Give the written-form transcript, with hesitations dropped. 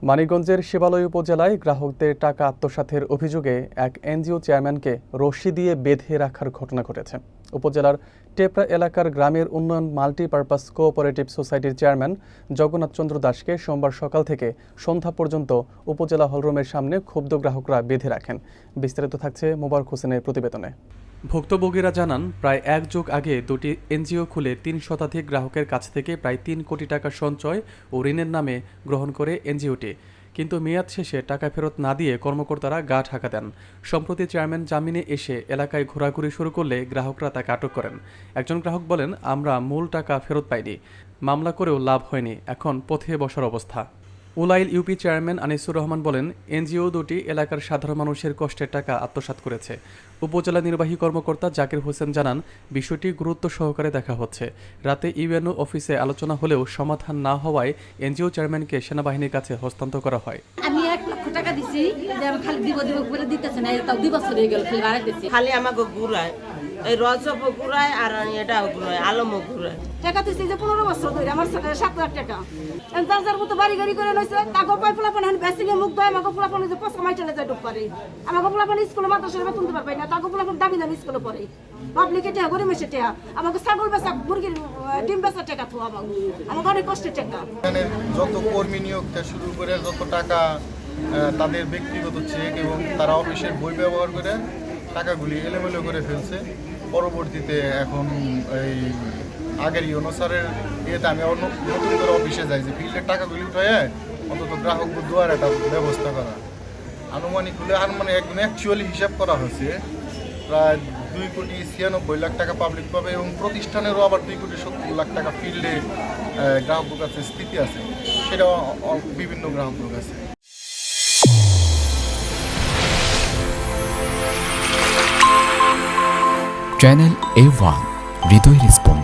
মানিকগঞ্জের শিবালয় উপজেলায় গ্রাহকদের টাকা আত্মসাতের অভিযোগে এক এনজিও চেয়ারম্যানকে রশি দিয়ে বেঁধে রাখার ঘটনা ঘটেছে। উপজেলার টেপরা এলাকার গ্রামের উন্নয়ন মাল্টিপারপাস কোঅপারেটিভ সোসাইটির চেয়ারম্যান জগন্নাথ চন্দ্র দাসকে সোমবার সকাল থেকে সন্ধ্যা পর্যন্ত উপজেলা হলরুমের সামনে ক্ষুব্ধ গ্রাহকরা বেঁধে রাখেন। বিস্তারিত থাকছে মোবারক হোসেনের প্রতিবেদনে। ভুক্তভোগীরা জানান, প্রায় এক যুগ আগে দুটি এনজিও খুলে ৩ শতাধিক গ্রাহকের কাছ থেকে প্রায় ৩ কোটি টাকা সঞ্চয় ও ঋণের নামে গ্রহণ করে এনজিওটি, কিন্তু মেয়াদ শেষে টাকা ফেরত না দিয়ে কর্মকর্তারা গা ঢাকা দেন। সম্প্রতি চেয়ারম্যান জামিনে এসে এলাকায় ঘোরাঘুরি শুরু করলে গ্রাহকরা তাকে আটক করেন। একজন গ্রাহক বলেন, আমরা মূল টাকা ফেরত পাইনি, মামলা করেও লাভ হয়নি, এখন পথে বসার অবস্থা। উলাইল ইউপি চেয়ারম্যান আনিসুর রহমান বলেন, এনজিও দুটি এলাকার সাধারণ মানুষের কষ্টের টাকা আত্মসাৎ করেছে। উপজেলা নির্বাহী কর্মকর্তা জাকির হোসেন জানান, বিষয়টি গুরুত্ব সহকারে দেখা হচ্ছে। রাতে ইউএনও অফিসে আলোচনা হলেও সমাধান না হওয়ায় এনজিও চেয়ারম্যানকে সেনাবাহিনীর কাছে হস্তান্তর করা হয়। আমি 1 লক্ষ টাকা দিছি, খালি দিব করে দিতেছে না, তাও 2 বছর হয়ে গেল, খালি বাড়াই দিচ্ছি। খালি আমাকে ঘুরায়, এই রজব ঘুরায় আর এটাও ঘুরায়, আলমও ঘুরায়। টাকা দিচ্ছি যে 15 বছর ধরে, আমার 7 লাখ টাকা। যার যার মতো বাড়ি গাড়ি করে নইছে, তাকে পাই পোলাপান বেসিংয়ে মুখ দেয়, আমাকে পোলাপান যে পয়সা মাইটালে যায় ডুব পারে। আমাকে পোলাপান স্কুলে মাদ্রাসায় বেতন দিতে পারবে না, তাকে পোলাপান দামি দামি স্কুলে পড়ে। পাবলিকে টেহা গরিব মেসে টেহা, আমাকে ছাগল বেচা, মুরগির ডিম বেচা টাকা তো আমাকে অনেক কষ্টের টাকা। যত কর্মী নিয়োগ শুরু করে যত টাকা তাদের ব্যক্তিগত চেক এবং তারা অফিসের বই ব্যবহার করে টাকাগুলি এলোমেলো করে ফেলছে। পরবর্তীতে এখন এই আগের অনুসারের ইয়েতে আমি নতুন করে অফিসে যাই যে ফিল্ডের টাকাগুলি উঠে অন্তত গ্রাহক দেওয়ার একটা ব্যবস্থা করা। আনুমানিক হলে একদম অ্যাকচুয়ালি হিসাব করা হয়েছে প্রায় 2,96,00,000 টাকা পাবলিক পাবে এবং প্রতিষ্ঠানেরও আবার 2,70,00,000 টাকা ফিল্ডে গ্রাহকের কাছে স্থিতি আছে, সেটাও বিভিন্ন গ্রাহকের কাছে। চ্যানেল A1 হৃদয় রেসপন্স।